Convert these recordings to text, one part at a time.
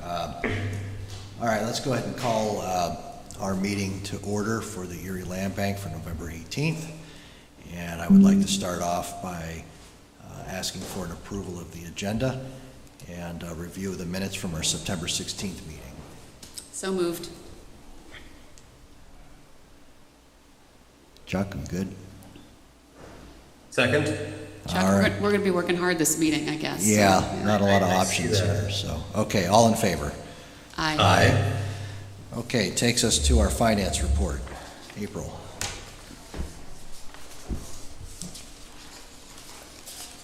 All right, let's go ahead and call our meeting to order for the Erie Land Bank for November 18th. And I would like to start off by asking for an approval of the agenda and a review of the minutes from our September 16th meeting. So moved. Chuck, I'm good. Second. Chuck, All right. we're going to be working hard this meeting, I guess. Yeah, So, not a lot of I see options that. here, so. Okay, all in favor? Aye. Aye. Okay, takes us to our finance report. April.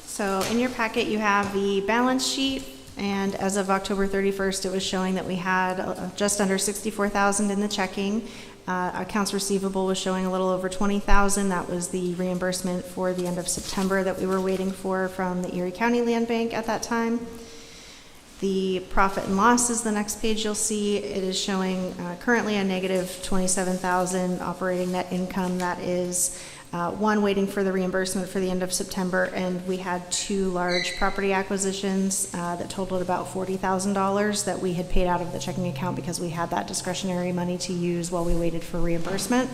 So in your packet, you have the balance sheet, and as of October 31st, it was showing that we had just under $64,000 in the checking. Accounts receivable was showing a little over $20,000. That was the reimbursement for the end of September that we were waiting for from the Erie County Land Bank at that time. The profit and loss is the next page you'll see. It is showing currently a negative $27,000 operating net income. That is one, waiting for the reimbursement for the end of September, and we had two large property acquisitions that totaled about $40,000 that we had paid out of the checking account because we had that discretionary money to use while we waited for reimbursement.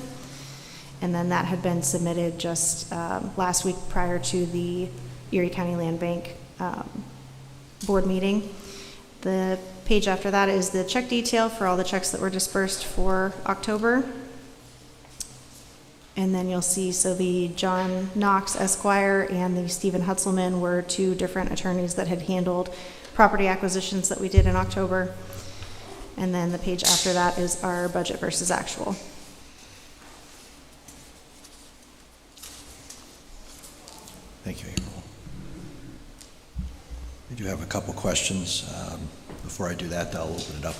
And then that had been submitted just last week prior to the Erie County Land Bank board meeting. The page after that is the check detail for all the checks that were dispersed for October. And then you'll see, so the John Knox Esquire and the Stephen Hutzelman were two different attorneys that had handled property acquisitions that we did in October. And then the page after that is our budget versus actual. Thank you, April. I do have a couple questions. Before I do that, I'll open it up.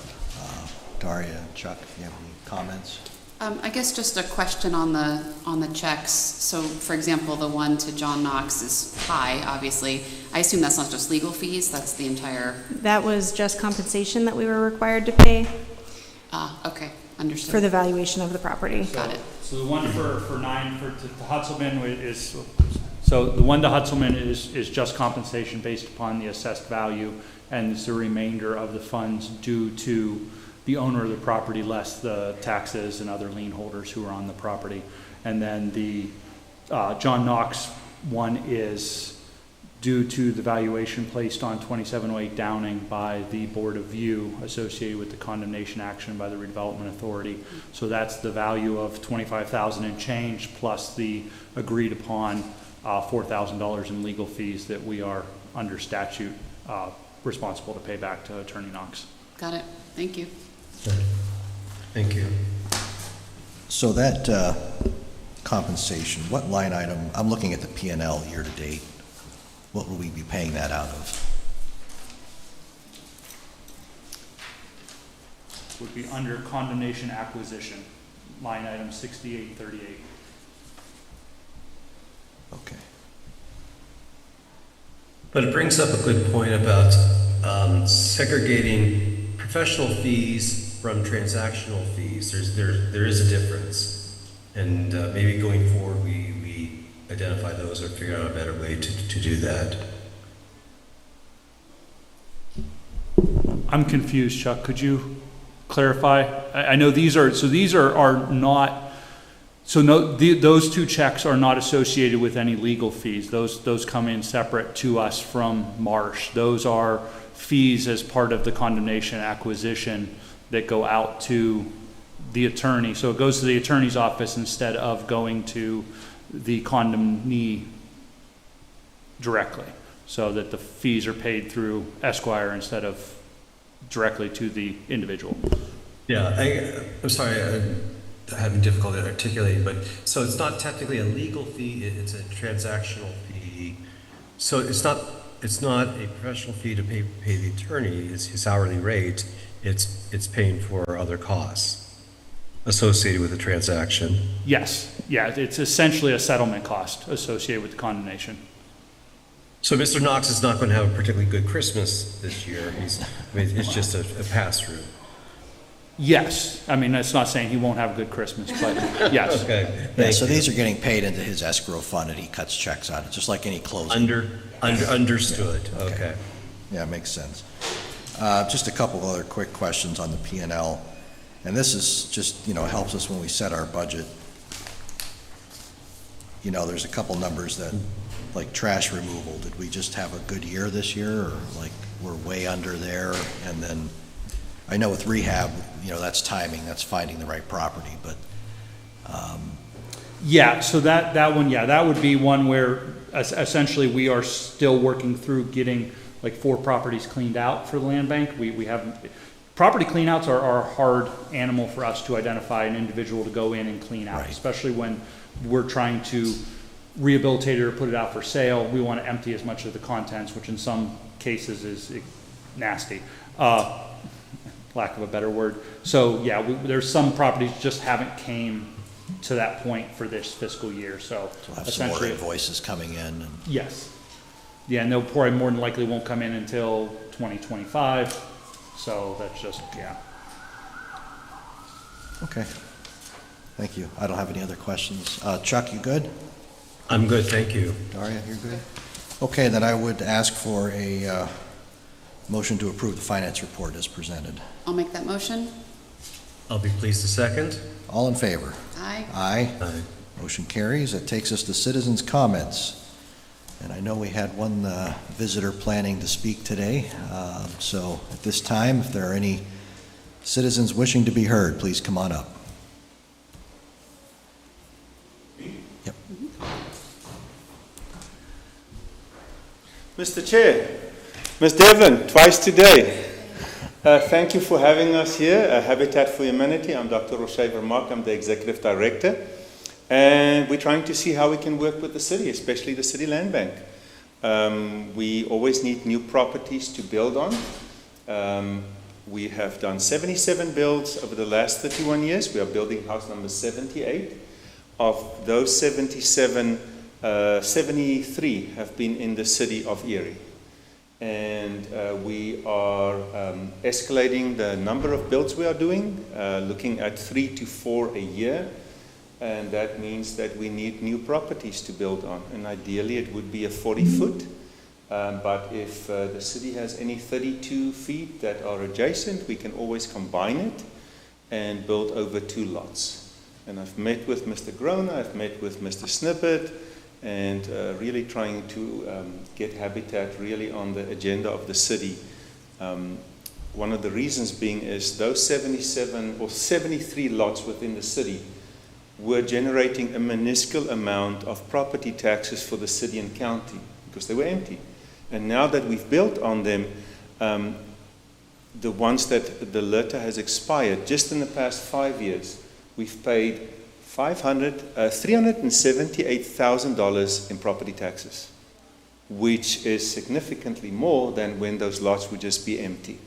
Daria and Chuck, if you have any comments? I guess just a question on the checks. So, for example, the one to John Knox is high, obviously. I assume that's not just legal fees, that's the entire... That was just compensation that we were required to pay Okay, understood. for the valuation of the property. Got it. So the one for Hutzelman is, so the one to Hutzelman is just compensation based upon the assessed value, and it's the remainder of the funds due to the owner of the property less the taxes and other lien holders who are on the property. And then the John Knox one is due to the valuation placed on 2708 Downing by the Board of View associated with the condemnation action by the Redevelopment Authority. So that's the value of $25,000 and change plus the agreed upon $4,000 in legal fees that we are under statute responsible to pay back to Attorney Knox. Got it. Thank you. Thank you. So that compensation, what line item, I'm looking at the P&L year to date. What will we be paying that out of? Would be under condemnation acquisition, line item 6838. Okay. But it brings up a good point about segregating professional fees from transactional fees. There is a difference, and maybe going forward we identify those or figure out a better way to do that. I'm confused, Chuck. Could you clarify? I know these are not. So no, those two checks are not associated with any legal fees. Those come in separate to us from Marsh. Those are fees as part of the condemnation acquisition that go out to the attorney. So it goes to the attorney's office instead of going to the condemnee directly, so that the fees are paid through Esquire instead of directly to the individual. Yeah, I'm sorry, I'm having difficulty articulating, but so it's not technically a legal fee, it's a transactional fee. So it's not a professional fee to pay the attorney, it's his hourly rate, it's paying for other costs associated with the transaction. Yes, yeah, it's essentially a settlement cost associated with the condemnation. So Mr. Knox is not going to have a particularly good Christmas this year. It's just a pass-through. Yes, I mean, that's not saying he won't have a good Christmas, but yes. Okay. Yeah, so these are getting paid into his escrow fund and he cuts checks on it, just like any closing. Understood. Okay. Yeah, makes sense. Just a couple other quick questions on the P&L. And this is just, helps us when we set our budget. There's a couple numbers that, like trash removal, did we just have a good year this year, or like we're way under there? And then, I know with rehab, that's timing, that's finding the right property, but, Yeah, so that one, that would be one where essentially we are still working through getting like 4 properties cleaned out for the land bank. We have, property cleanouts are a hard animal for us to identify an individual to go in and clean out, Right. especially when we're trying to rehabilitate it or put it out for sale. We want to empty as much of the contents, which in some cases is nasty, lack of a better word. So yeah, there's some properties just haven't came to that point for this fiscal year, so we'll have some more essentially, invoices coming in. And yes. Yeah, and they'll probably more than likely won't come in until 2025, so that's just, yeah. Okay. Thank you. I don't have any other questions. Chuck, you good? I'm good, thank you. Daria, you're good? Okay, then I would ask for a motion to approve the finance report as presented. I'll make that motion. I'll be pleased to second. All in favor? Aye. Aye. Aye. Motion carries. That takes us to citizens' comments. And I know we had one visitor planning to speak today. So at this time, if there are any citizens wishing to be heard, please come on up. Yep. Mr. Chair, Ms. Devlin, twice today. Thank you for having us here, Habitat for Humanity. I'm Dr. Roche Vermaak, I'm the Executive Director. And we're trying to see how we can work with the city, especially the City Land Bank. We always need new properties to build on. We have done 77 builds over the last 31 years. We are building house number 78. Of those 77, 73 have been in the city of Erie. And we are escalating the number of builds we are doing, looking at 3 to 4 a year. And that means that we need new properties to build on. And ideally it would be a 40-foot. But if the city has any 32 feet that are adjacent, we can always combine it and build over 2 lots. And I've met with Mr. Groner, I've met with Mr. Snippet, and really trying to get Habitat really on the agenda of the city. One of the reasons being is those 77 or 73 lots within the city were generating a minuscule amount of property taxes for the city and county because they were empty. And now that we've built on them, the ones that the letter has expired, just in the past 5 years, we've paid $378,000 in property taxes, which is significantly more than when those lots would just be empty.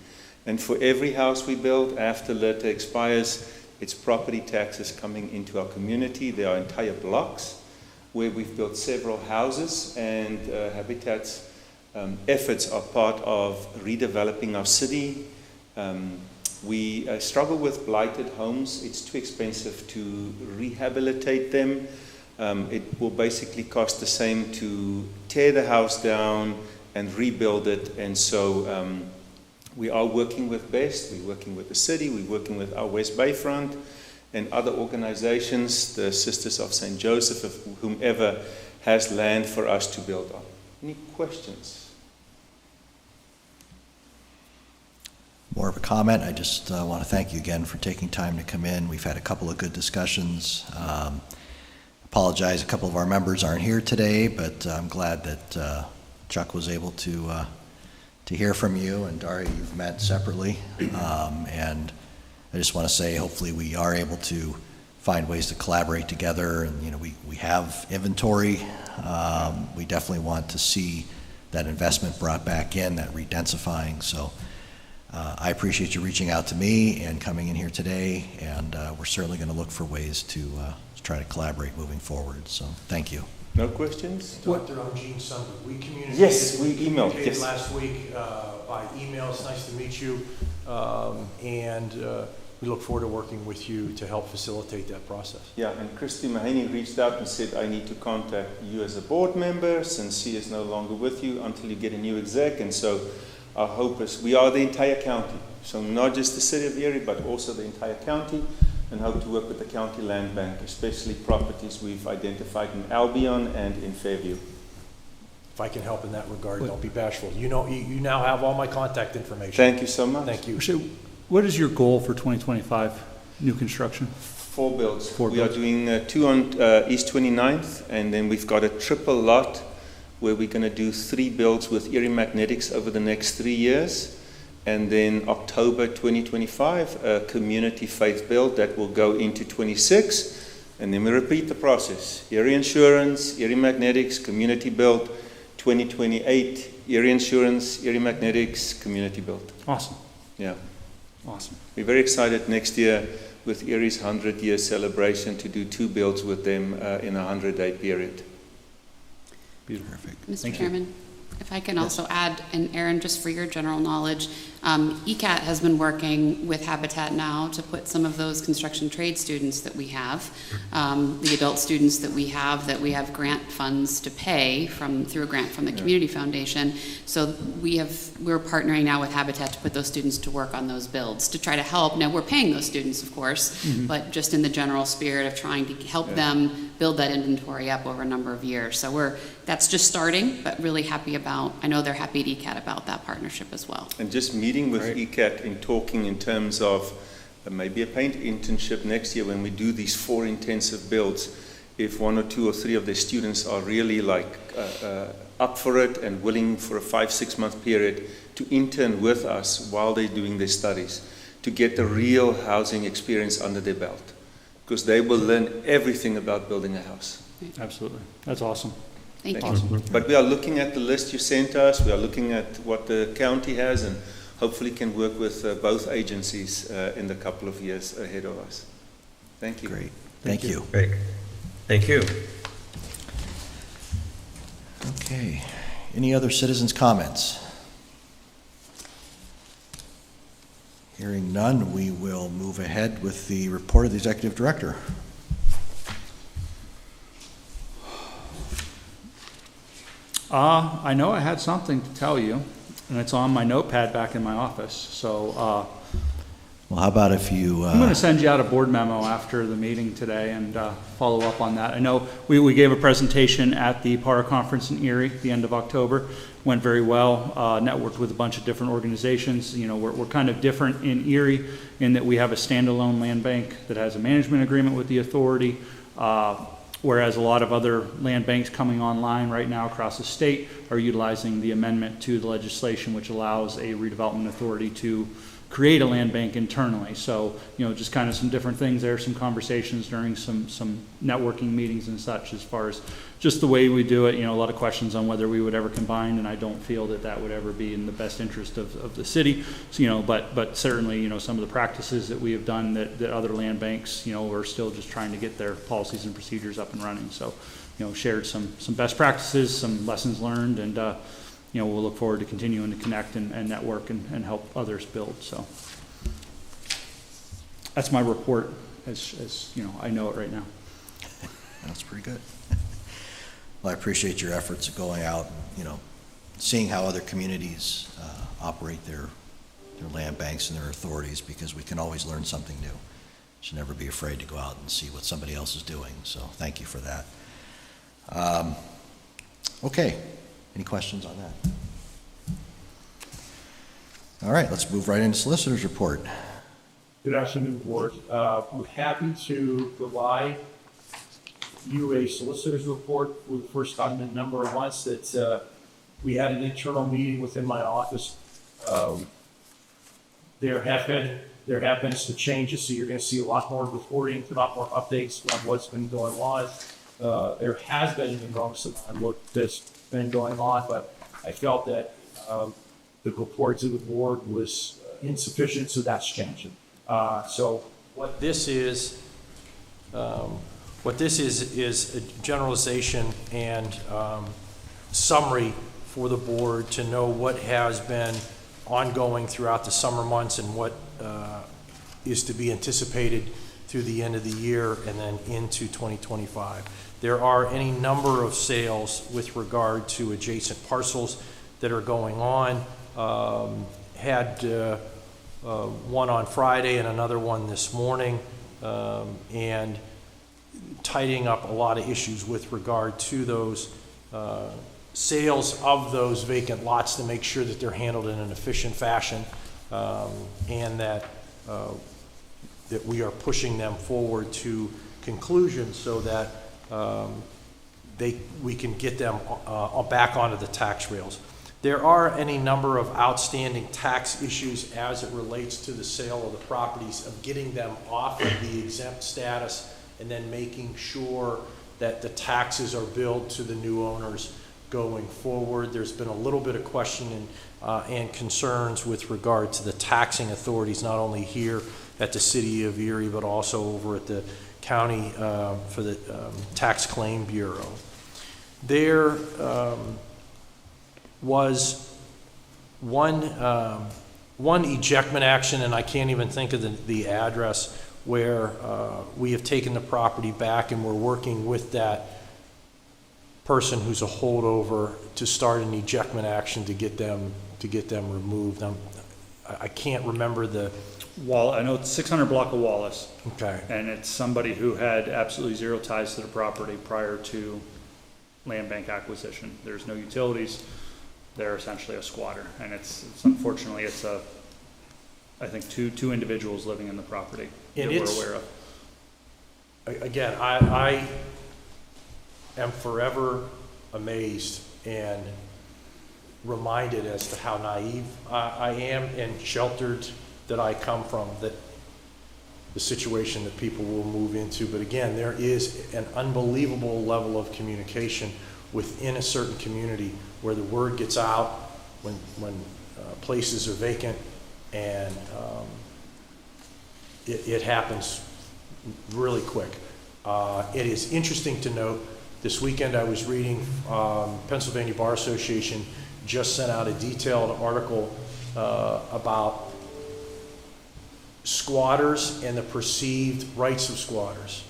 And for every house we build after letter expires, it's property taxes coming into our community. There are entire blocks where we've built several houses, and Habitat's efforts are part of redeveloping our city. We struggle with blighted homes. It's too expensive to rehabilitate them. It will basically cost the same to tear the house down and rebuild it. And so we are working with BEST, we're working with the city, we're working with our West Bayfront and other organizations, the Sisters of St. Joseph, whomever has land for us to build on. Any questions? More of a comment. I just want to thank you again for taking time to come in. We've had a couple of good discussions. Apologize, a couple of our members aren't here today, but I'm glad that Chuck was able to hear from you, and Daria, you've met separately. And I just want to say, hopefully we are able to find ways to collaborate together. And, we have inventory. We definitely want to see that investment brought back in, that redensifying. So I appreciate you reaching out to me and coming in here today, and we're certainly going to look for ways to try to collaborate moving forward. So thank you. No questions? Dr. Eugene Sumner, we communicated. Yes, we emailed, communicated yes. last week by email. It's nice to meet you. And we look forward to working with you to help facilitate that process. Yeah, and Christy Mahaney reached out and said, I need to contact you as a board member since she is no longer with you until you get a new exec. And so our hope is we are the entire county. So not just the city of Erie, but also the entire county, and hope to work with the county land bank, especially properties we've identified in Albion and in Fairview. If I can help in that regard, don't be bashful. You know, you now have all my contact information. Thank you so much. Thank you. So what is your goal for 2025, new construction? 4 builds. Four we builds. are doing 2 on East 29th, and then we've got a triple lot where we're going to do 3 builds with Erie Magnetics over the next 3 years. And then October 2025, a community faith build that will go into 26. And then we repeat the process. Erie Insurance, Erie Magnetics, community build, 2028, Erie Insurance, Erie Magnetics, community build. Awesome, Yeah. awesome. We're very excited next year with Erie's 100-year celebration to do 2 builds with them in a 100-day period. Beautiful. Perfect. Mr. Thank you. Chairman, if I can also add, and Aaron, just for your general knowledge, ECAT has been working with Habitat now to put some of those construction trade students that we have, the adult students that we have grant funds to pay through a grant from the Community Foundation. So we're partnering now with Habitat to put those students to work on those builds to try to help. Now, we're paying those students, of course, but just in the general spirit of trying to help them build that inventory up over a number of years. So that's just starting, but really happy I know they're happy at ECAT about that partnership as well. And just meeting with ECAT and talking in terms of maybe a paint internship next year when we do these 4 intensive builds, if 1 or 2 or 3 of their students are really up for it and willing for a 5-6 month period to intern with us while they're doing their studies, to get the real housing experience under their belt, because they will learn everything about building a house. Absolutely, that's awesome. Thank you. Awesome. But we are looking at the list you sent us, we are looking at what the county has, and hopefully can work with both agencies in the couple of years ahead of us. Thank you. Great. Thank you. Great. Thank you. Okay. Any other citizens' comments? Hearing none, we will move ahead with the report of the Executive Director. I know I had something to tell you, and it's on my notepad back in my office. So Well, how about if you... I'm going to send you out a board memo after the meeting today and follow up on that. I know we gave a presentation at the PARA conference in Erie at the end of October. Went very well. Networked with a bunch of different organizations. You know, we're kind of different in Erie in that we have a standalone land bank that has a management agreement with the authority. Whereas a lot of other land banks coming online right now across the state are utilizing the amendment to the legislation, which allows a redevelopment authority to create a land bank internally. So, you know, just kind of some different things there, some conversations during some networking meetings and such as far as just the way we do it. You know, a lot of questions on whether we would ever combine, and I don't feel that would ever be in the best interest of the city. So, you know, but certainly, you know, some of the practices that we have done that other land banks, you know, are still just trying to get their policies and procedures up and running. So, you know, shared some best practices, some lessons learned, and you know, we'll look forward to continuing to connect and network and help others build. So that's my report as you know, I know it right now. That's pretty good. Well, I appreciate your efforts of going out, you know, seeing how other communities operate their land banks and their authorities, because we can always learn something new. Should never be afraid to go out and see what somebody else is doing. So thank you for that. Okay. Any questions on that? All right, let's move right into solicitor's report. Good afternoon, Board. We're happy to provide you a solicitor's report for the first time in a number of months that we had an internal meeting within my office. There have been some changes, so you're going to see a lot more reporting, a lot more updates on what's been going on. There has been an enormous amount of work that's been going on, but I felt that the report to the board was insufficient, so that's changing. So what this is a generalization and summary for the board to know what has been ongoing throughout the summer months and what is to be anticipated through the end of the year and then into 2025. There are any number of sales with regard to adjacent parcels that are going on. Had one on Friday and another one this morning, and tidying up a lot of issues with regard to those sales of those vacant lots to make sure that they're handled in an efficient fashion, and that we are pushing them forward to conclusion so that we can get them back onto the tax rails. There are any number of outstanding tax issues as it relates to the sale of the properties, of getting them off of the exempt status and then making sure that the taxes are billed to the new owners going forward. There's been a little bit of question and concerns with regard to the taxing authorities, not only here at the city of Erie, but also over at the county for the Tax Claim Bureau. There was one ejectment action, and I can't even think of the address, where we have taken the property back and we're working with that person who's a holdover to start an ejectment action to get them removed. I can't remember the... I know it's 600 block of Wallace. Okay. And it's somebody who had absolutely zero ties to the property prior to land bank acquisition. There's no utilities. They're essentially a squatter, and it's unfortunately I think two individuals living in the property that we're aware of. Again, I am forever amazed and reminded as to how naive I am and sheltered that I come from, that the situation that people will move into. But again, there is an unbelievable level of communication within a certain community where the word gets out when places are vacant, and it happens really quick. It is interesting to note, this weekend I was reading Pennsylvania Bar Association just sent out a detailed article about squatters and the perceived rights of squatters.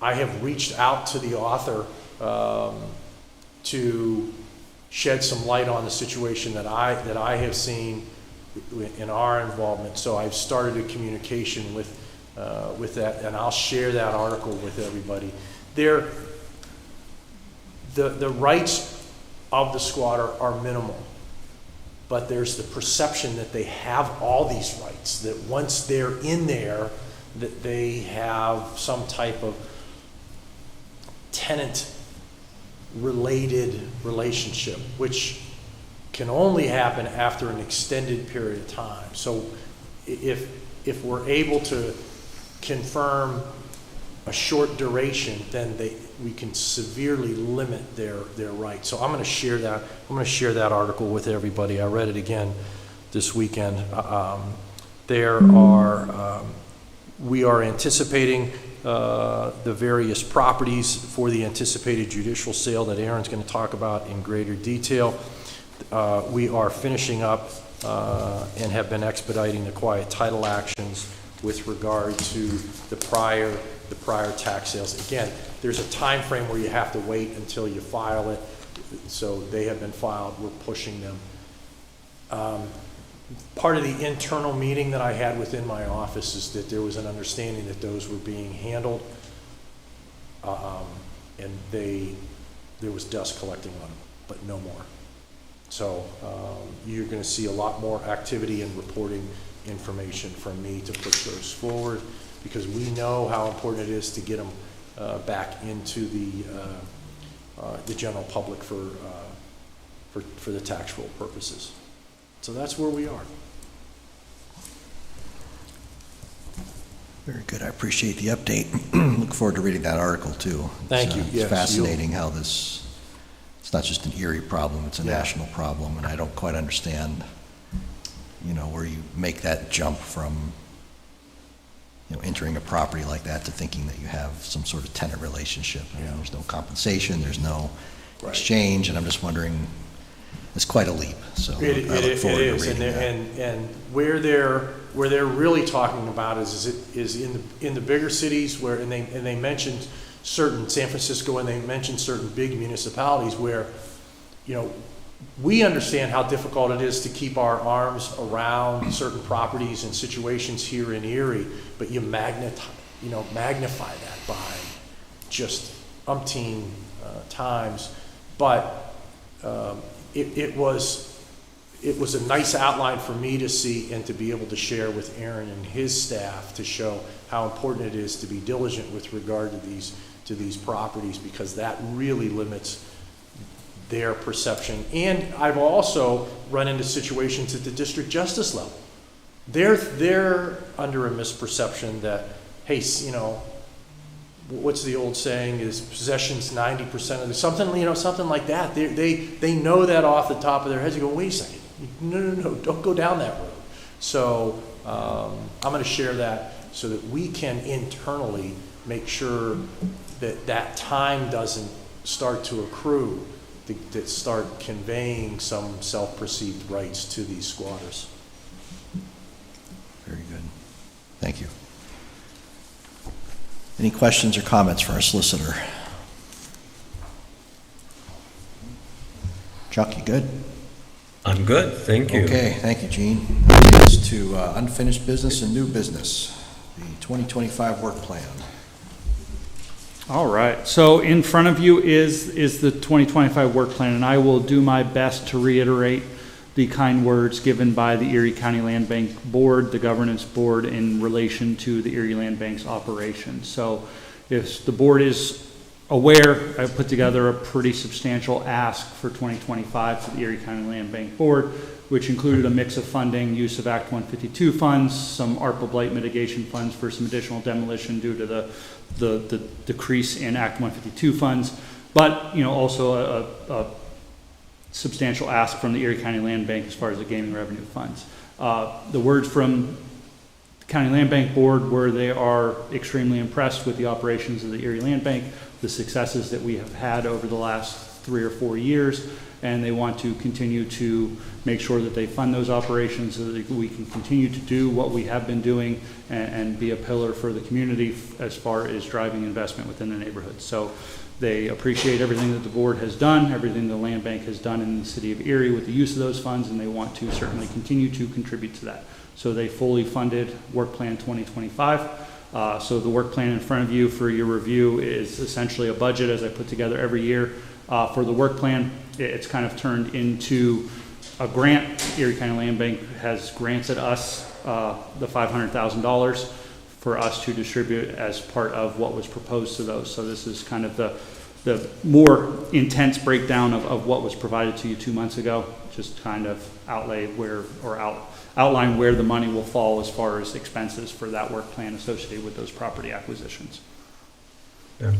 I have reached out to the author to shed some light on the situation that I have seen in our involvement. So I've started a communication with that, and I'll share that article with everybody. The rights of the squatter are minimal, but there's the perception that they have all these rights, that once they're in there, that they have some type of tenant-related relationship, which can only happen after an extended period of time. So if we're able to confirm a short duration, then we can severely limit their rights. So I'm going to share that. I'm going to share that article with everybody. I read it again this weekend. We are anticipating the various properties for the anticipated judicial sale that Aaron's going to talk about in greater detail. We are finishing up and have been expediting the quiet title actions with regard to the prior tax sales. Again, there's a time frame where you have to wait until you file it. So they have been filed. We're pushing them. Part of the internal meeting that I had within my office is that there was an understanding that those were being handled, and there was dust collecting on them, but no more. So you're going to see a lot more activity and reporting information from me to push those forward, because we know how important it is to get them back into the general public for the tax roll purposes. So that's where we are. Very good. I appreciate the update. Look forward to reading that article too. Thank you. It's Yes, fascinating how it's not just an Erie problem, it's a Yeah. national problem, and I don't quite understand, where you make that jump from, entering a property like that to thinking that you have some sort of tenant relationship. There's no compensation, there's no Right. exchange, and I'm just wondering, it's quite a leap. So I look forward to reading that. And where they're really talking about is in the bigger cities where, and they mentioned certain San Francisco, and they mentioned certain big municipalities where, we understand how difficult it is to keep our arms around certain properties and situations here in Erie, but you magnify that by just umpteen times. But it was a nice outline for me to see and to be able to share with Aaron and his staff to show how important it is to be diligent with regard to these properties, because that really limits their perception. And I've also run into situations at the district justice level. They're under a misperception that, hey, what's the old saying, is possession's 90% of the, something like that. They know that off the top of their heads. You go, wait a second, no, don't go down that road. So I'm going to share that so that we can internally make sure that time doesn't start to accrue, that start conveying some self-perceived rights to these squatters. Very good. Thank you. Any questions or comments for our solicitor? Chuck, you good? I'm good, thank you. Okay, thank you, Gene. That leads us to unfinished business and new business, the 2025 work plan. All right, so in front of you is the 2025 work plan, and I will do my best to reiterate the kind words given by the Erie County Land Bank Board, the governance board, in relation to the Erie Land Bank's operation. So if the board is aware, I've put together a pretty substantial ask for 2025 to the Erie County Land Bank Board, which included a mix of funding, use of Act 152 funds, some ARPA blight mitigation funds for some additional demolition due to the decrease in Act 152 funds, but also a substantial ask from the Erie County Land Bank as far as the gaming revenue funds. The words from the County Land Bank Board were they are extremely impressed with the operations of the Erie Land Bank, the successes that we have had over the last 3 or 4 years, and they want to continue to make sure that they fund those operations so that we can continue to do what we have been doing and be a pillar for the community as far as driving investment within the neighborhood. So they appreciate everything that the board has done, everything the land bank has done in the city of Erie with the use of those funds, and they want to certainly continue to contribute to that. So they fully funded Work Plan 2025. So the work plan in front of you for your review is essentially a budget as I put together every year. For the work plan, it's kind of turned into a grant. Erie County Land Bank has granted us the $500,000 for us to distribute as part of what was proposed to those. So this is kind of the more intense breakdown of what was provided to you 2 months ago, just kind of outline where the money will fall as far as expenses for that work plan associated with those property acquisitions. Yeah.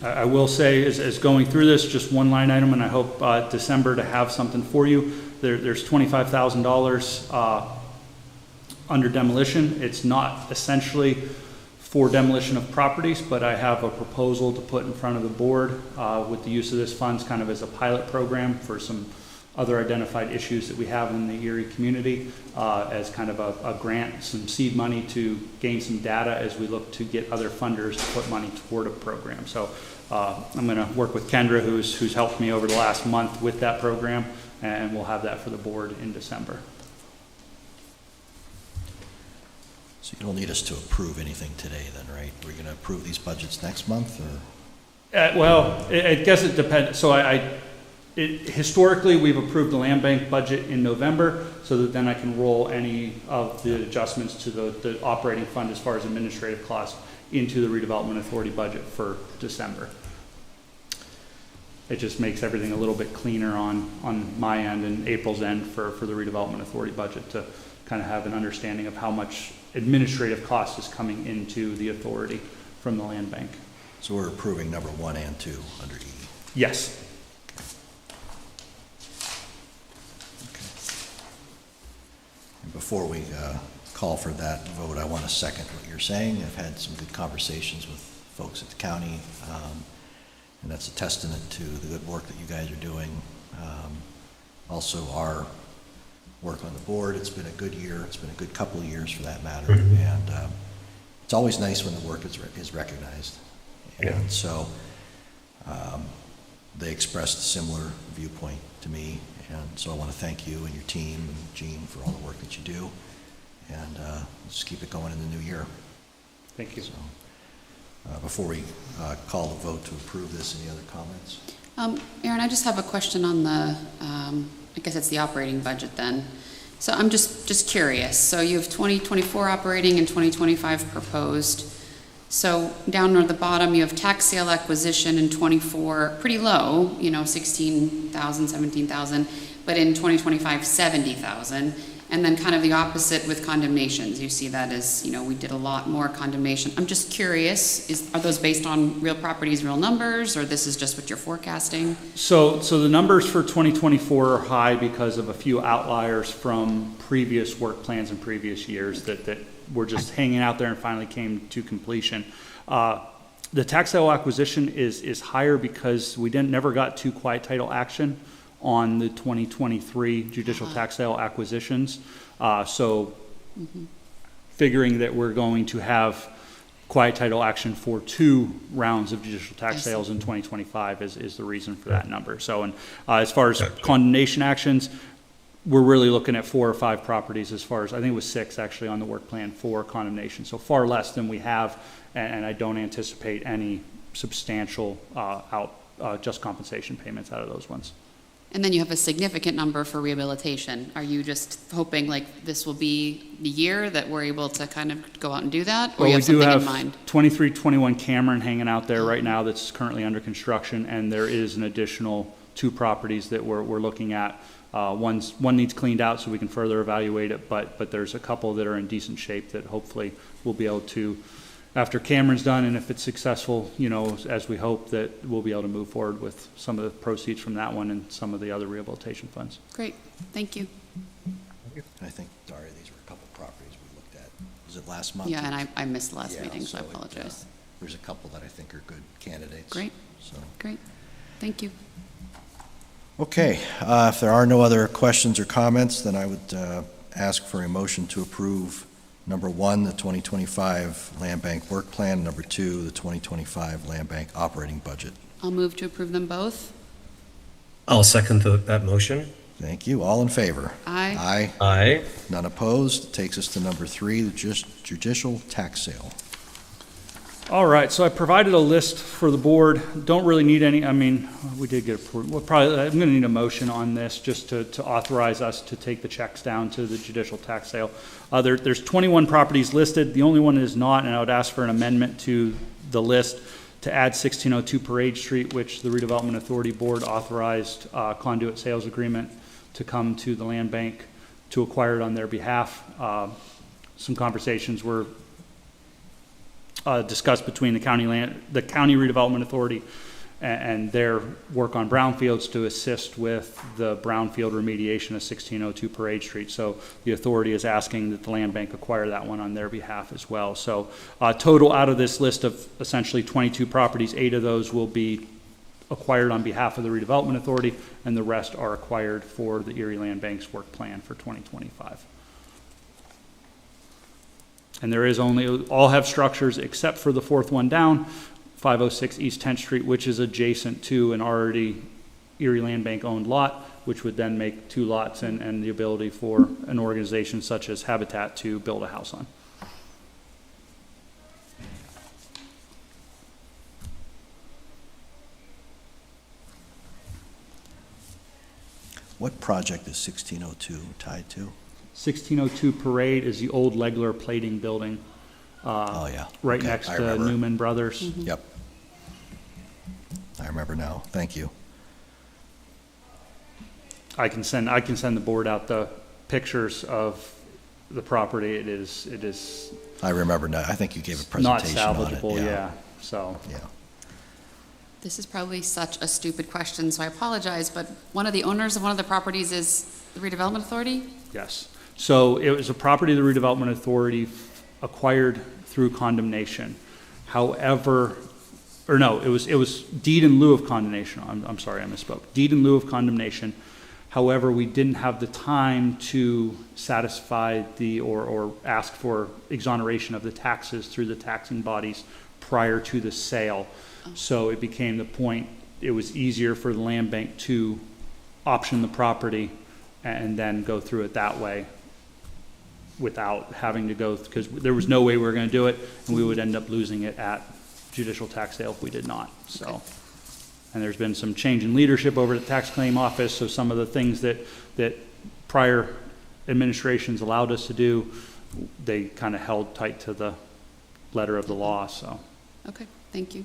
I will say, as going through this, just one line item, and I hope December to have something for you. There's $25,000 under demolition. It's not essentially for demolition of properties, but I have a proposal to put in front of the board with the use of this funds kind of as a pilot program for some other identified issues that we have in the Erie community as kind of a grant, some seed money to gain some data as we look to get other funders to put money toward a program. So I'm going to work with Kendra, who's helped me over the last month with that program, and we'll have that for the board in December. So you don't need us to approve anything today then, right? We're going to approve these budgets next month, or? Well, I guess it depends. So historically, we've approved the land bank budget in November, so that then I can roll any of the adjustments to the operating fund as far as administrative costs into the redevelopment authority budget for December. It just makes everything a little bit cleaner on my end and April's end for the redevelopment authority budget to kind of have an understanding of how much administrative cost is coming into the authority from the land bank. So we're approving number 1 and 2 under E. Yes. Before we call for that vote, I want to second what you're saying. I've had some good conversations with folks at the county, and that's a testament to the good work that you guys are doing. Also, our work on the board. It's been a good year. It's been a good couple of years for that matter. And it's always nice when the work is recognized. And so they expressed a similar viewpoint to me. And so I want to thank you and your team and Gene for all the work that you do. And let's keep it going in the new year. Thank you. So, before we call the vote to approve this, any other comments? Aaron, I just have a question on the, I guess it's the operating budget then. So I'm just curious. So you have 2024 operating and 2025 proposed. So down near the bottom, you have tax sale acquisition in 24, pretty low, 16,000, 17,000, but in 2025, 70,000. And then kind of the opposite with condemnations. You see that as, we did a lot more condemnation. I'm just curious, are those based on real properties, real numbers, or this is just what you're forecasting? So the numbers for 2024 are high because of a few outliers from previous work plans in previous years that were just hanging out there and finally came to completion. The tax sale acquisition is higher because we never got to quiet title action on the 2023 judicial tax sale acquisitions. Figuring that we're going to have quiet title action for 2 rounds of judicial tax sales in 2025 is the reason for that number. So, and as far as condemnation actions, we're really looking at 4 or 5 properties as far as, I think it was 6 actually on the work plan for condemnation. So far less than we have, and I don't anticipate any substantial just compensation payments out of those ones. And then you have a significant number for rehabilitation. Are you just hoping like this will be the year that we're able to kind of go out and do that? Or you have something in mind? 2321 Cameron hanging out there right now that's currently under construction, and there is an additional 2 properties that we're looking at. One needs cleaned out so we can further evaluate it, but there's a couple that are in decent shape that hopefully we'll be able to, after Cameron's done, and if it's successful, as we hope, that we'll be able to move forward with some of the proceeds from that one and some of the other rehabilitation funds. Great, thank you. I think, Daria, these were a couple properties we looked at. Was it last month? Yeah, and I missed the last Yeah, meeting, so I it, apologize. there's a couple that I think are good candidates. Great. So. Great, thank you. Okay, if there are no other questions or comments, then I would ask for a motion to approve number 1, the 2025 Land Bank Work Plan, number 2, the 2025 Land Bank Operating Budget. I'll move to approve them both. I'll second that motion. Thank you. All in favor? Aye. Aye. Aye. None opposed. Takes us to number 3, the judicial tax sale. All right, so I provided a list for the board. Don't really need any, we did get approved. I'm going to need a motion on this just to authorize us to take the checks down to the judicial tax sale. There's 21 properties listed. The only one that is not, and I would ask for an amendment to the list to add 1602 Parade Street, which the Redevelopment Authority Board authorized conduit sales agreement to come to the land bank to acquire it on their behalf. Some conversations were discussed between the county redevelopment authority and their work on brownfields to assist with the brownfield remediation of 1602 Parade Street. So the authority is asking that the land bank acquire that one on their behalf as well. So total out of this list of essentially 22 properties, 8 of those will be acquired on behalf of the redevelopment authority, and the rest are acquired for the Erie Land Bank's work plan for 2025. And there is all have structures except for the 4th one down, 506 East 10th Street, which is adjacent to an already Erie Land Bank owned lot, which would then make 2 lots and the ability for an organization such as Habitat to build a house on. What project is 1602 tied to? 1602 Parade is the old Legler plating building. Oh, yeah. Right Okay, next I to remember. Newman Brothers. Yep. I remember now. Thank you. I can send the board out the pictures of the property. It is I remember now. I think you gave a not presentation on it. salvageable, yeah. So, Yeah. This is probably such a stupid question, so I apologize, but one of the owners of one of the properties is the redevelopment authority? yes. So it was a property the redevelopment authority acquired through condemnation. However, it was deed in lieu of condemnation. I'm sorry, I misspoke. Deed in lieu of condemnation. However, we didn't have the time to satisfy or ask for exoneration of the taxes through the taxing bodies prior to the sale. So it became the point, it was easier for the land bank to option the property and then go through it that way without having to go, because there was no way we were going to do it, and we would end up losing it at judicial tax sale if we did not. So, and there's been some change in leadership over at the tax claim office, so some of the things that prior administrations allowed us to do, they kind of held tight to the letter of the law. So, Okay, thank you.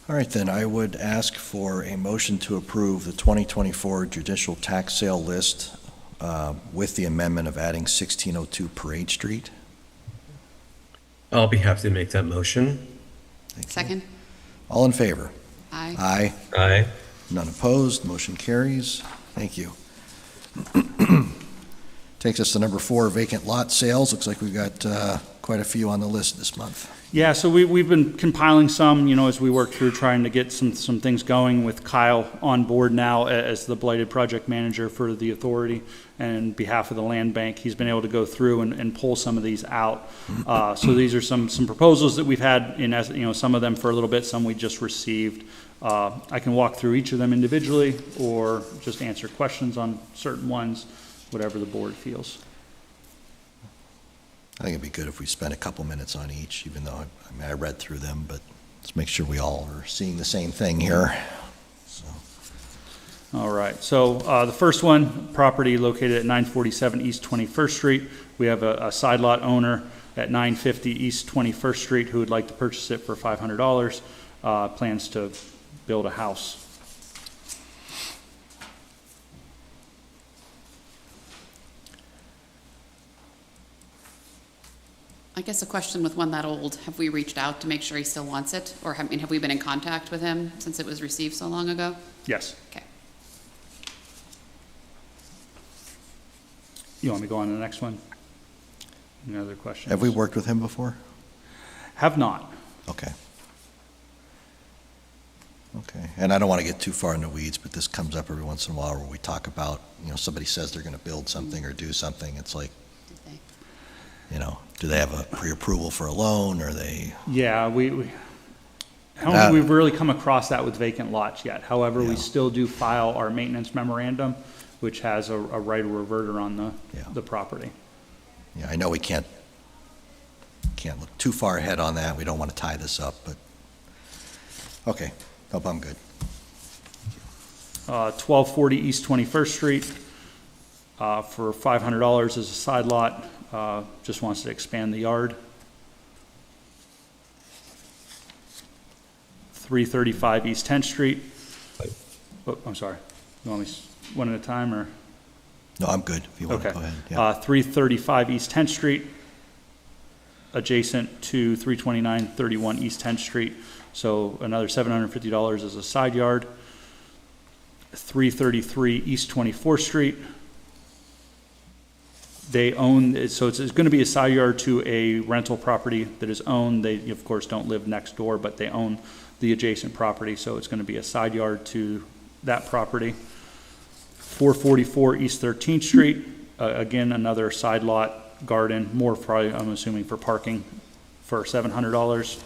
All right, then I would ask for a motion to approve the 2024 judicial tax sale list with the amendment of adding 1602 Parade Street. I'll be happy to make that motion. Thank you. Second? All in favor? Aye. Aye. Aye. None opposed, motion carries. Thank you. Takes us to number 4, vacant lot sales. Looks like we've got quite a few on the list this month. yeah, so we've been compiling some, as we work through trying to get some things going with Kyle on board now as the blighted project manager for the authority and behalf of the land bank. He's been able to go through and pull some of these out. So these are some proposals that we've had in, some of them for a little bit, some we just received. I can walk through each of them individually or just answer questions on certain ones, whatever the board feels. I think it'd be good if we spent a couple minutes on each, even though I read through them, but let's make sure we all are seeing the same thing here. So, All right, so the first one, property located at 947 East 21st Street. We have a side lot owner at 950 East 21st Street who would like to purchase it for $500, plans to build a house. I guess a question with one that old, have we reached out to make sure he still wants it? Or have we been in contact with him since it was received so long ago? Yes. Okay. You want me to go on to the next one? Any other questions? have we worked with him before? Have not. Okay. Okay, and I don't want to get too far in the weeds, but this comes up every once in a while where we talk about, somebody says they're going to build something or do something. It's like, Did they? do they have a pre-approval for a loan, or they? Yeah, I don't think we've really come across that with vacant lots yet. However, we Yeah. still do file our maintenance memorandum, which has a right of reverter on the property. Yeah, I know we can't look too far ahead on that. We don't want to tie this up, but, okay, nope, I'm good. 1240 East 21st Street for $500 as a side lot. Just wants to expand the yard. 335 East 10th Street. Oh, I'm sorry. You want me one at a time, or? No, I'm good, if you want to Okay. go ahead. Yeah. 335 East 10th Street, adjacent to 329-31 East 10th Street. So another $750 as a side yard. 333 East 24th Street. They own, so it's going to be a side yard to a rental property that is owned. They, of course, don't live next door, but they own the adjacent property, so it's going to be a side yard to that property. 444 East 13th Street, again, another side lot, garden, more probably, I'm assuming, for parking for $700.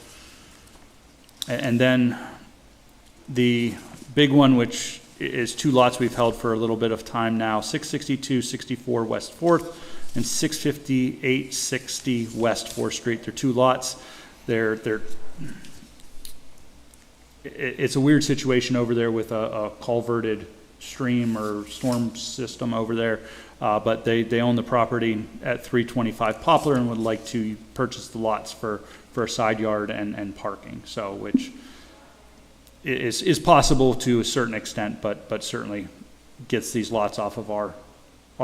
And then the big one, which is 2 lots we've held for a little bit of time now, 662-64 West 4th and 658-60 West 4th Street. They're 2 lots. It's a weird situation over there with a culverted stream or storm system over there, but they own the property at 325 Poplar and would like to purchase the lots for a side yard and parking, so which is possible to a certain extent, but certainly gets these lots off of our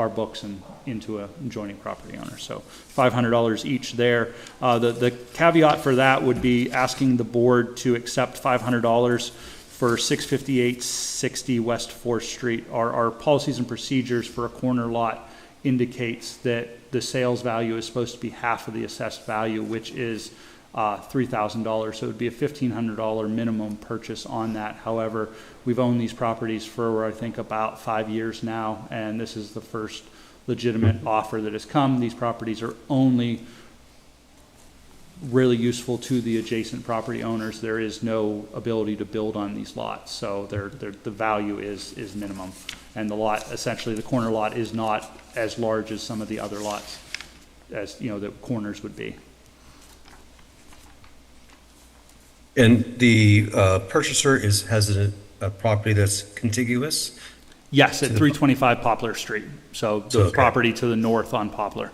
books and into a adjoining property owner. So $500 each there. The caveat for that would be asking the board to accept $500 for 658-60 West 4th Street. Our policies and procedures for a corner lot indicates that the sales value is supposed to be half of the assessed value, which is $3,000. So it would be a $1,500 minimum purchase on that. However, we've owned these properties for, I think, about 5 years now, and this is the first legitimate offer that has come. These properties are only really useful to the adjacent property owners. There is no ability to build on these lots, so the value is minimum. And the lot, essentially, the corner lot is not as large as some of the other lots, as, you know, the corners would be. And the purchaser has a property that's contiguous? Yes, at 325 Poplar Street. So the Okay. property to the north on Poplar.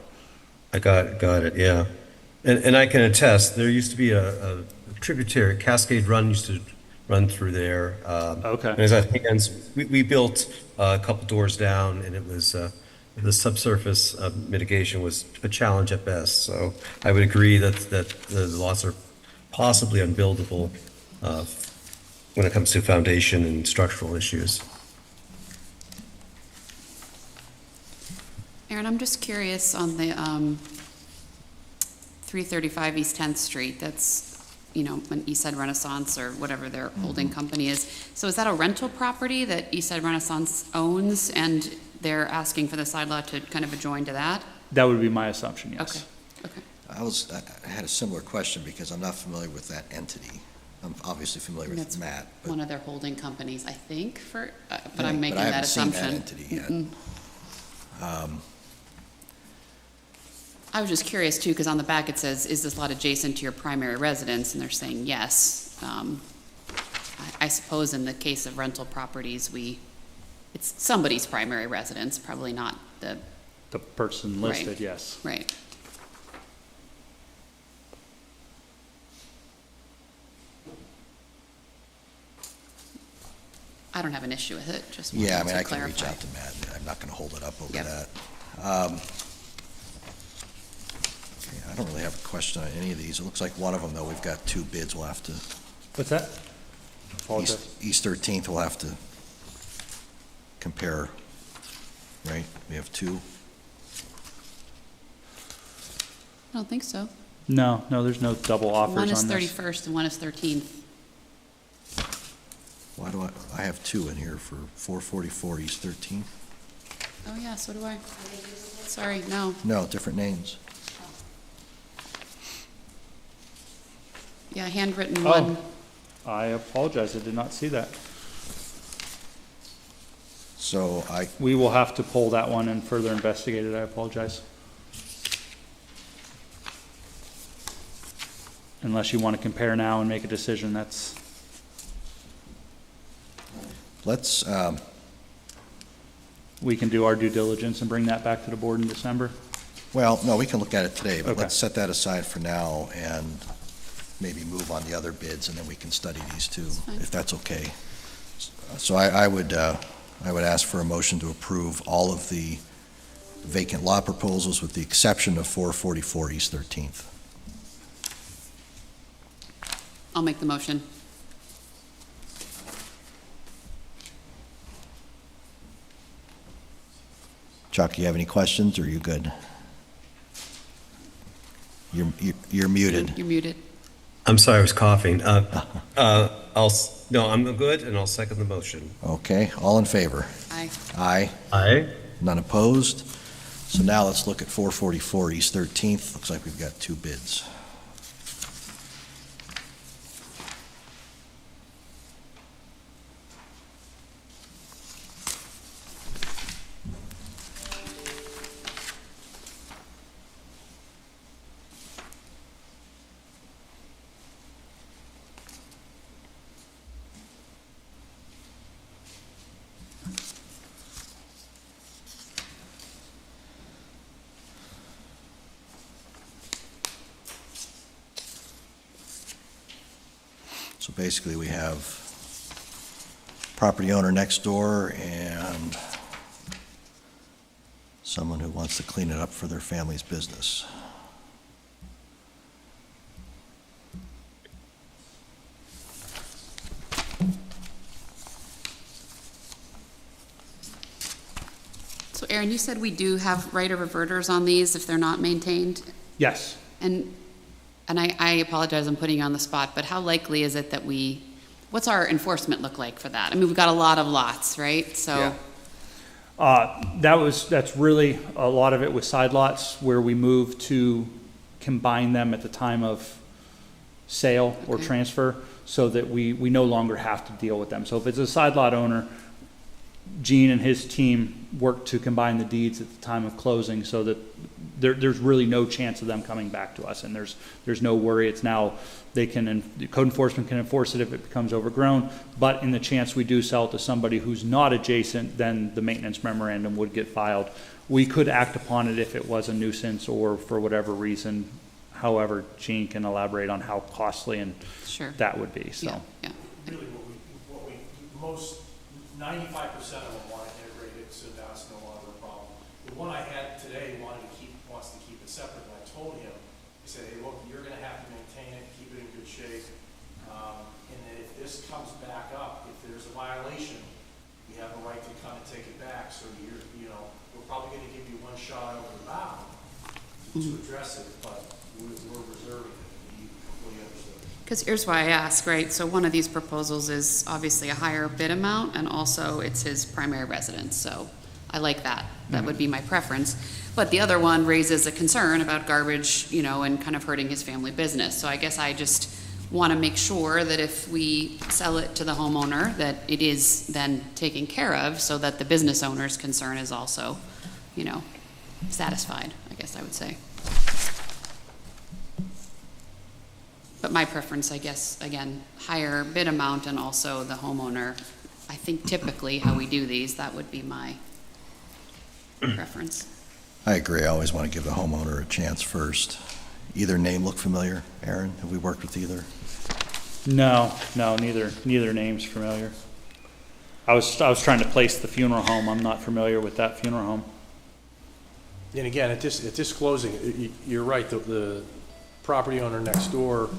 I got it, yeah. And I can attest, there used to be a tributary, Cascade Run used to run through there. Okay. And as I think, and we built a couple doors down, and it was, the subsurface mitigation was a challenge at best. So I would agree that the lots are possibly unbuildable when it comes to foundation and structural issues. Aaron, I'm just curious on the 335 East 10th Street, that's, you know, an Eastside Renaissance or whatever their holding company is. So is that a rental property that Eastside Renaissance owns, and they're asking for the side lot to kind of adjoin to that? That would be my assumption, yes. Okay, okay. I had a similar question because I'm not familiar with that entity. I'm obviously familiar with That's Matt, but. one of their holding companies, I think, but Yeah, I'm making that assumption. I haven't seen that entity yet. I was just curious too, because on the back it says, is this lot adjacent to your primary residence? And they're saying yes. I suppose in the case of rental properties, it's somebody's primary residence, probably not the, The person listed, Right. yes. right. I don't have an issue with it, just wanted Yeah, I mean, to I can reach clarify. out to Matt. I'm not going to hold it up over Yep. that. Okay, I don't really have a question on any of these. It looks like one of them, though, we've got two bids. We'll have to, What's that? Apologize. East 13th, we'll have to compare, right? We have two. I don't think so. No, there's no double offers One on is this. 31st and one is 13th. Why do I have two in here for 444 East 13th? Oh, yeah, so do I. Sorry, no. No, different names. Yeah, handwritten Oh. one. I apologize, I did not see that. So We will have to pull that one and further investigate it, I apologize. Unless you want to compare now and make a decision, that's, let's, we can do our due diligence and bring that back to the board in December. well, no, we can look at it today, but Okay. let's set that aside for now and maybe move on the other bids, and then we can study these two, fine. if that's okay. So I would ask for a motion to approve all of the vacant lot proposals with the exception of 444 East 13th. I'll make the motion. Chuck, you have any questions, or are you good? You're muted. You're muted. I'm sorry, I was coughing. No, I'm good, and I'll second the motion. Okay, all in favor? Aye. Aye. Aye. None opposed? So now let's look at 444 East 13th. Looks like we've got two bids. So basically, we have property owner next door and someone who wants to clean it up for their family's business. So Aaron, you said we do have right of reverters on these if they're not maintained? Yes. And and I apologize, I'm putting you on the spot, but how likely is it that what's our enforcement look like for that? I mean, we've got a lot of lots, right? So, That's really, a lot of it was side lots where we moved to combine them at the time of sale or Okay. transfer, so that we no longer have to deal with them. So if it's a side lot owner, Gene and his team worked to combine the deeds at the time of closing, so that there's really no chance of them coming back to us, and there's no worry. It's now, code enforcement can enforce it if it becomes overgrown, but in the chance we do sell it to somebody who's not adjacent, then the maintenance memorandum would get filed. We could act upon it if it was a nuisance or for whatever reason. However, Gene can elaborate on how costly and sure. that would be, so. Yeah. Really, what we, most, 95% of them want to integrate it, so that's no longer a problem. The one I had today wants to keep it separate, and I told him, I said, hey, look, you're gonna have to maintain it, keep it in good shape, and then if this comes back up, if there's a violation, you have a right to come and take it back, so we're probably gonna give you one shot over the bow to address it, but we're reserving it, and you completely understood. Because here's why I ask, right? So one of these proposals is obviously a higher bid amount, and also it's his primary residence, so I like that. That would be my preference. But the other one raises a concern about garbage, and kind of hurting his family business. So I guess I just want to make sure that if we sell it to the homeowner, that it is then taken care of, so that the business owner's concern is also, satisfied, I guess I would say. But my preference, I guess, again, higher bid amount and also the homeowner. I think typically how we do these, that would be my preference. I agree. I always want to give the homeowner a chance first. Either name look familiar? Aaron, have we worked with either? No, neither name's familiar. I was trying to place the funeral home. I'm not familiar with that funeral home. And again, at this closing, you're right, the property owner next door,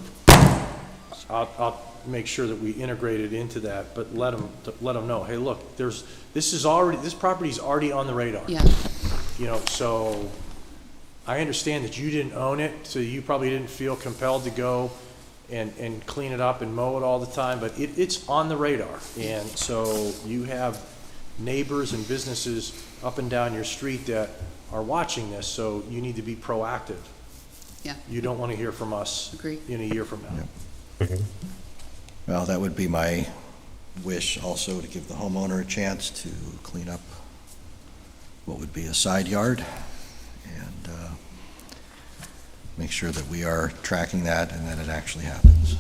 I'll make sure that we integrate it into that, but let them know, hey, look, this property's already on the radar. Yeah, So I understand that you didn't own it, so you probably didn't feel compelled to go and clean it up and mow it all the time, but it's on the radar. And so you have neighbors and businesses up and down your street that are watching this, so you need to be proactive. yeah, You don't want to hear from us agree. in a year from now. Well, that would be my wish also, to give the homeowner a chance to clean up what would be a side yard and make sure that we are tracking that and that it actually happens.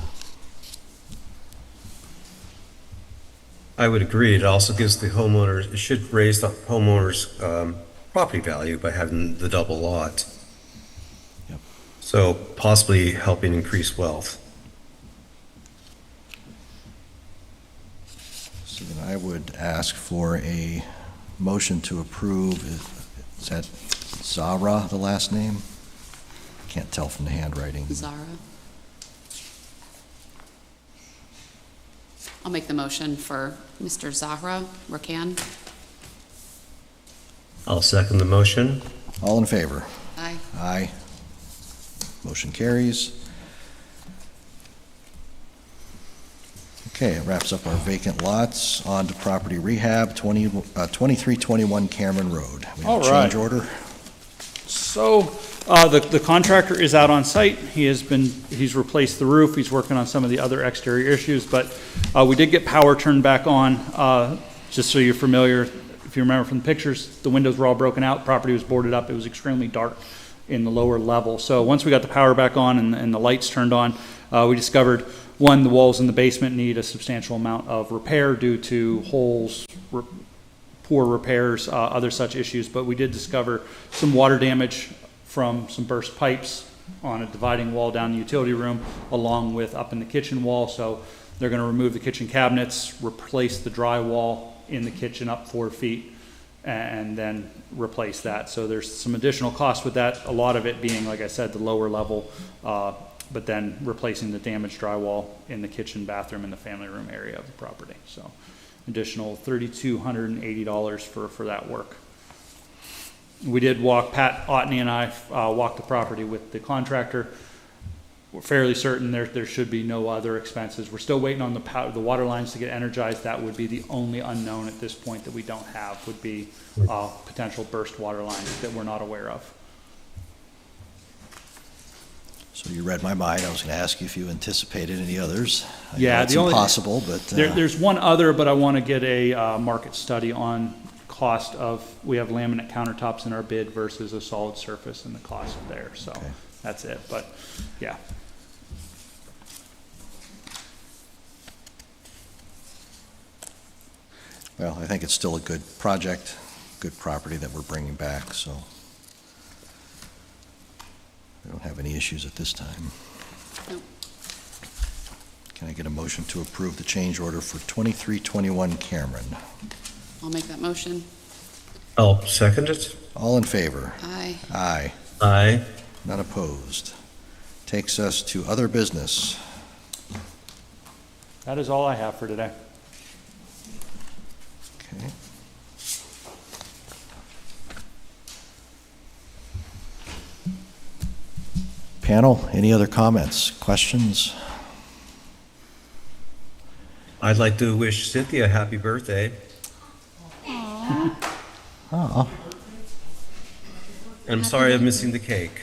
I would agree. It also gives the homeowners, it should raise the homeowner's property value by having the double lot. Yep. So possibly helping increase wealth. So then I would ask for a motion to approve. Is that Zara, the last name? Can't tell from the handwriting. Zara. I'll make the motion for Mr. Zahra Rakan. I'll second the motion. All in favor? Aye. Aye. Motion carries. Okay, it wraps up our vacant lots. On to property rehab, 2321 Cameron Road. We have All a right. change order. So, the contractor is out on site. He's replaced the roof. He's working on some of the other exterior issues, but we did get power turned back on. Just so you're familiar, if you remember from the pictures, the windows were all broken out, property was boarded up. It was extremely dark in the lower level. So once we got the power back on and the lights turned on, we discovered, one, the walls in the basement need a substantial amount of repair due to holes, poor repairs, other such issues, but we did discover some water damage from some burst pipes on a dividing wall down the utility room, along with up in the kitchen wall. So they're going to remove the kitchen cabinets, replace the drywall in the kitchen up 4 feet, and then replace that. So there's some additional cost with that, a lot of it being, like I said, the lower level, but then replacing the damaged drywall in the kitchen, bathroom, and the family room area of the property. So additional $3,280 for that work. We did walk, Pat Otney and I walked the property with the contractor. we're fairly certain there should be no other expenses. We're still waiting on the water lines to get energized. That would be the only unknown at this point that we don't have, would be potential burst water lines that we're not aware of. So you read my mind. I was going to ask you if you anticipated any others. I know Yeah, it's the only- impossible, but There's one other, but I want to get a market study on cost of, we have laminate countertops in our bid versus a solid surface and the cost there, so Okay. that's it, but, yeah. well, I think it's still a good project, good property that we're bringing back, so we don't have any issues at this time. Nope. Can I get a motion to approve the change order for 2321 Cameron? I'll make that motion. I'll second it. All in favor? Aye. Aye. Aye. None opposed. Takes us to other business. That is all I have for today. Okay. Panel, any other comments, questions? I'd like to wish Cynthia a happy birthday. Oh, And I'm sorry I'm missing the cake.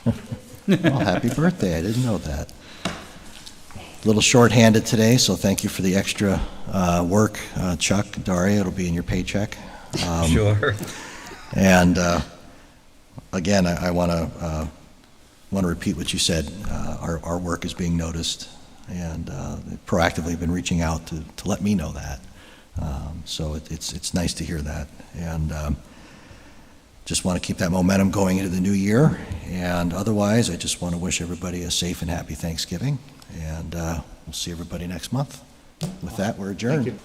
well, happy birthday. I didn't know that. A little short-handed today, so thank you for the extra work, Chuck, Daria. It'll be in your paycheck. Sure. And again, I want to repeat what you said. Our work is being noticed, and proactively been reaching out to let me know that. So it's nice to hear that, and just want to keep that momentum going into the new year. And otherwise, I just want to wish everybody a safe and happy Thanksgiving, and we'll see everybody next month. With that, we're adjourned. Thank you.